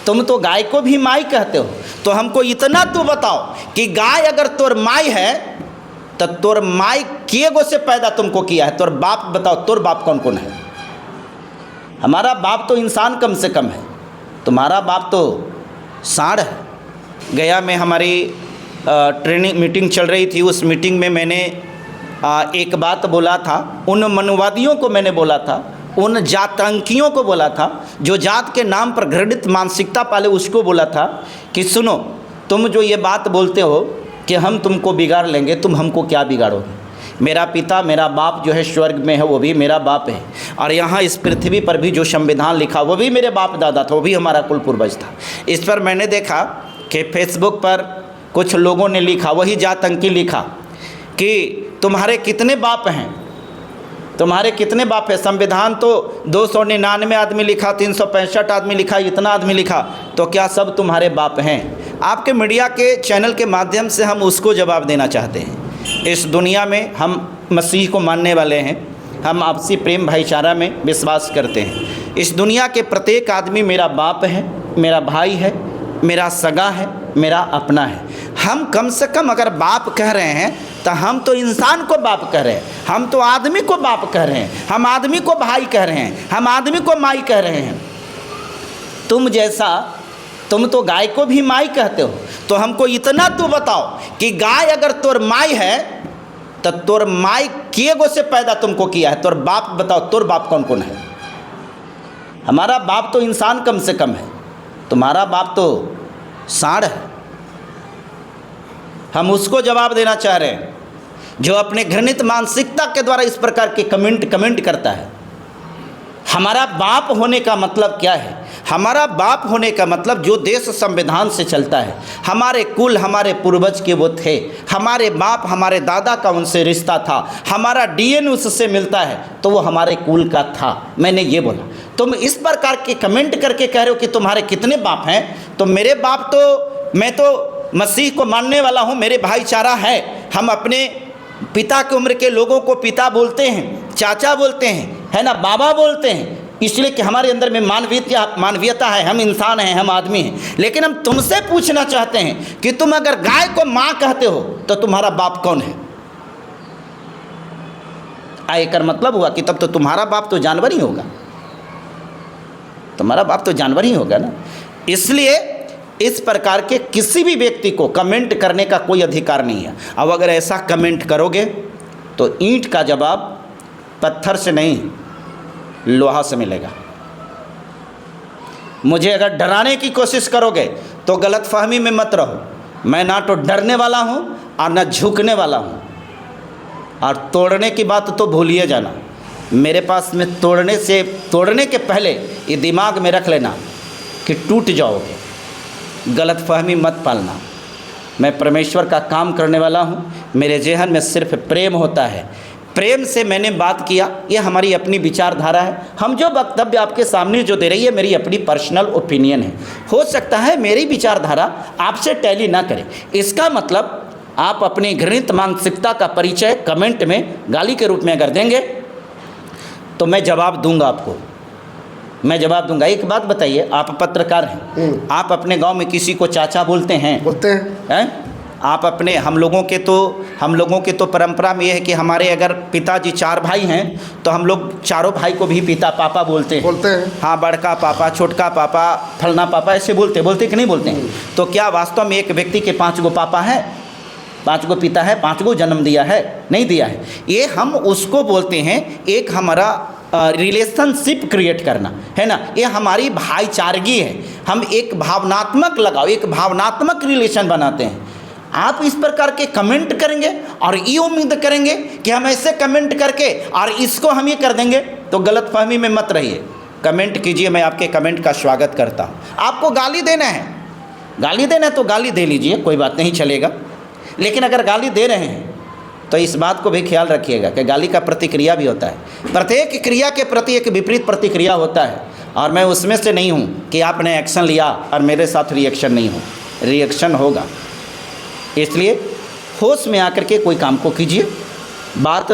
तुम तो गाय को भी माई कहते हो, तो हमको इतना तो बताओ कि गाय अगर तोर माई है तो तोर माई किए गो से पैदा तुमको किया है? तोर बाप बताओ, तोर बाप कौन कौन है? हमारा बाप तो इंसान कम से कम है, तुम्हारा बाप तो सांड है। गया में हमारी ट्रेनिंग मीटिंग चल रही थी, उस मीटिंग में मैंने एक बात बोला था, उन मनवादियों को मैंने बोला था, उन जातंकियों को बोला था जो जात के नाम पर घृणित मानसिकता पाले, उसको बोला था कि सुनो, तुम जो ये बात बोलते हो कि हम तुमको बिगाड़ लेंगे, तुम हमको क्या बिगाड़ोगे? मेरा पिता, मेरा बाप जो है स्वर्ग में है, वो भी मेरा बाप है, और यहाँ इस पृथ्वी पर भी जो संविधान लिखा वो भी मेरे बाप दादा था, वो भी हमारा कुल पूर्वज था। इस पर मैंने देखा कि फेसबुक पर कुछ लोगों ने लिखा, वही जातंकी लिखा कि तुम्हारे कितने बाप हैं, तुम्हारे कितने बाप है? संविधान तो 299 आदमी लिखा, 365 आदमी लिखा, इतना आदमी लिखा, तो क्या सब तुम्हारे बाप हैं? आपके मीडिया के चैनल के माध्यम से हम उसको जवाब देना चाहते हैं। इस दुनिया में हम मसीह को मानने वाले हैं, हम आपसी प्रेम भाईचारा में विश्वास करते हैं। इस दुनिया के प्रत्येक आदमी मेरा बाप है, मेरा भाई है, मेरा सगा है, मेरा अपना है। हम कम से कम अगर बाप कह रहे हैं तो हम तो इंसान को बाप कह रहे हैं, हम तो आदमी को बाप कह रहे हैं, हम आदमी को भाई कह रहे हैं, हम आदमी को माई कह रहे हैं। तुम तो गाय को भी माई कहते हो, तो हमको इतना तो बताओ कि गाय अगर तोर माई है तो तोर माई किए गो से पैदा तुमको किया है? तोर बाप बताओ, तोर बाप कौन कौन है? हमारा बाप तो इंसान कम से कम है, तुम्हारा बाप तो सांड है। हम उसको जवाब देना चाह रहे हैं जो अपने घृणित मानसिकता के द्वारा इस प्रकार के कमेंट करता है। हमारा बाप होने का मतलब क्या है? हमारा बाप होने का मतलब जो देश संविधान से चलता है, हमारे कुल, हमारे पूर्वज के वो थे, हमारे बाप, हमारे दादा का उनसे रिश्ता था, हमारा डीएनए उससे मिलता है, तो वो हमारे कुल का था। मैंने ये बोला। तुम इस प्रकार के कमेंट करके कह रहे हो कि तुम्हारे कितने बाप हैं, तो मेरे बाप तो, मैं तो मसीह को मानने वाला हूँ, मेरे भाईचारा है। हम अपने पिता की उम्र के लोगों को पिता बोलते हैं, चाचा बोलते हैं, है ना, बाबा बोलते हैं, इसलिए कि हमारे अंदर में मानवीयता है, हम इंसान हैं, हम आदमी हैं। लेकिन हम तुमसे पूछना चाहते हैं कि तुम अगर गाय को माँ कहते हो तो तुम्हारा बाप कौन है? आयकर मतलब हुआ कि तब तो तुम्हारा बाप तो जानवर ही होगा, तुम्हारा बाप तो जानवर ही होगा ना। इसलिए इस प्रकार के किसी भी व्यक्ति को कमेंट करने का कोई अधिकार नहीं है। अब अगर ऐसा कमेंट करोगे तो ईंट का जवाब पत्थर से नहीं, लोहा से मिलेगा। मुझे अगर डराने की कोशिश करोगे तो गलतफहमी में मत रहो। मैं ना तो डरने वाला हूँ और ना झुकने वाला हूँ। और तोड़ने की बात तो भूलिए जाना। मेरे पास में तोड़ने के पहले ये दिमाग में रख लेना कि टूट जाओगे। गलतफहमी मत पालना। मैं परमेश्वर का काम करने वाला हूँ, मेरे जेहन में सिर्फ प्रेम होता है। प्रेम से मैंने बात किया, ये हमारी अपनी विचारधारा है। हम जो वक्तव्य आपके सामने जो दे रही है मेरी अपनी पर्सनल ओपिनियन है। हो सकता है मेरी विचारधारा आपसे टैली ना करे, इसका मतलब आप अपनी घृणित मानसिकता का परिचय कमेंट में गाली के रूप में अगर देंगे तो मैं जवाब दूंगा आपको, मैं जवाब दूंगा। एक बात बताइए, आप पत्रकार हैं, आप अपने गांव में किसी को चाचा बोलते हैं? बोलते हैं। आप अपने, हम लोगों के तो परंपरा में यह है कि हमारे अगर पिताजी 4 भाई हैं तो हम लोग चारों भाई को भी पिता पापा बोलते हैं। हाँ, बड़का पापा, छोटका पापा, फलना पापा, ऐसे बोलते कि नहीं बोलते हैं? तो क्या वास्तव में एक व्यक्ति के 5 गो पापा हैं, 5 गो पिता है, 5 गो जन्म दिया है? नहीं दिया है। ये हम उसको बोलते हैं एक हमारा रिलेशनशिप क्रिएट करना, है ना। ये हमारी भाईचारगी है। हम एक भावनात्मक लगाव, एक भावनात्मक रिलेशन बनाते हैं। आप इस प्रकार के कमेंट करेंगे और ये उम्मीद करेंगे कि हम ऐसे कमेंट करके और इसको हम ये कर देंगे, तो गलतफहमी में मत रहिए। कमेंट कीजिए, मैं आपके कमेंट का स्वागत करता हूँ। आपको गाली देना है तो गाली दे लीजिए, कोई बात नहीं, चलेगा। लेकिन अगर गाली दे रहे हैं तो इस बात को भी ख्याल रखिएगा कि गाली का प्रतिक्रिया भी होता है। प्रत्येक क्रिया के प्रति एक विपरीत प्रतिक्रिया होता है, और मैं उसमें से नहीं हूँ कि आपने एक्शन लिया और मेरे साथ रिएक्शन नहीं हो। रिएक्शन होगा, इसलिए होश में आकर के कोई काम को कीजिए। बात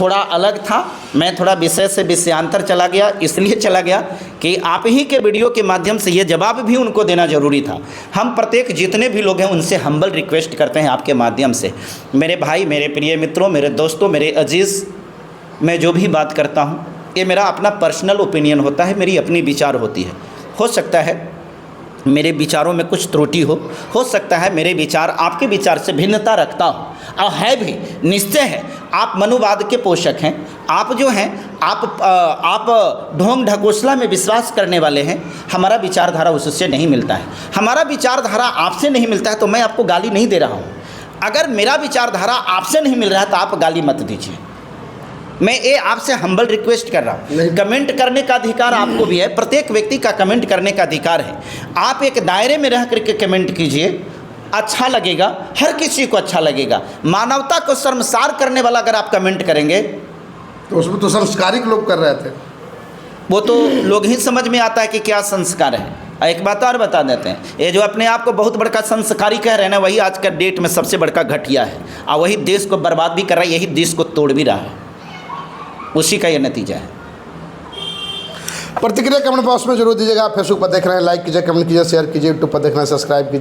थोड़ा अलग था, मैं थोड़ा विषय से विषयांतर चला गया, इसलिए चला गया कि आप ही के वीडियो के माध्यम से ये जवाब भी उनको देना ज़रूरी था। हम प्रत्येक जितने भी लोग हैं उनसे हम्बल रिक्वेस्ट करते हैं आपके माध्यम से, मेरे भाई, मेरे प्रिय मित्रों, मेरे दोस्तों, मेरे अजीज़, मैं जो भी बात करता हूँ ये मेरा अपना पर्सनल ओपिनियन होता है, मेरी अपनी विचार होती है। हो सकता है मेरे विचारों में कुछ त्रुटि हो सकता है मेरे विचार आपके विचार से भिन्नता रखता हो, और है भी, निश्चय है। आप मनुवाद के पोषक हैं, आप जो हैं आप ढोंग ढकोसला में विश्वास करने वाले हैं। हमारा विचारधारा उससे नहीं मिलता है, हमारा विचारधारा आपसे नहीं मिलता है, तो मैं आपको गाली नहीं दे रहा हूँ। अगर मेरा विचारधारा आपसे नहीं मिल रहा है तो आप गाली मत दीजिए। मैं ये आपसे हम्बल रिक्वेस्ट कर रहा हूँ। कमेंट करने का अधिकार आपको भी है, प्रत्येक व्यक्ति का कमेंट करने का अधिकार है। आप एक दायरे में रह करके कमेंट कीजिए, अच्छा लगेगा, हर किसी को अच्छा लगेगा। मानवता को शर्मसार करने वाला अगर आप कमेंट करेंगे तो उसमें तो संस्कारिक लोग कर रहे थे, वो तो लोग ही समझ में आता है कि क्या संस्कार है। एक बात और बता देते हैं, ये जो अपने आप को बहुत बड़का संस्कारी कह रहे हैं ना, वही आज का डेट में सबसे बड़का घटिया है, और वही देश को बर्बाद भी कर रहा है, यही देश को तोड़ भी रहा है, उसी का ये नतीजा है। प्रतिक्रिया कमेंट बॉक्स में जरूर दीजिएगा। आप फेसबुक पर देख रहे हैं, लाइक कीजिए, कमेंट कीजिए, शेयर कीजिए, यूट्यूब पर देख रहे हैं, सब्सक्राइब कीजिए।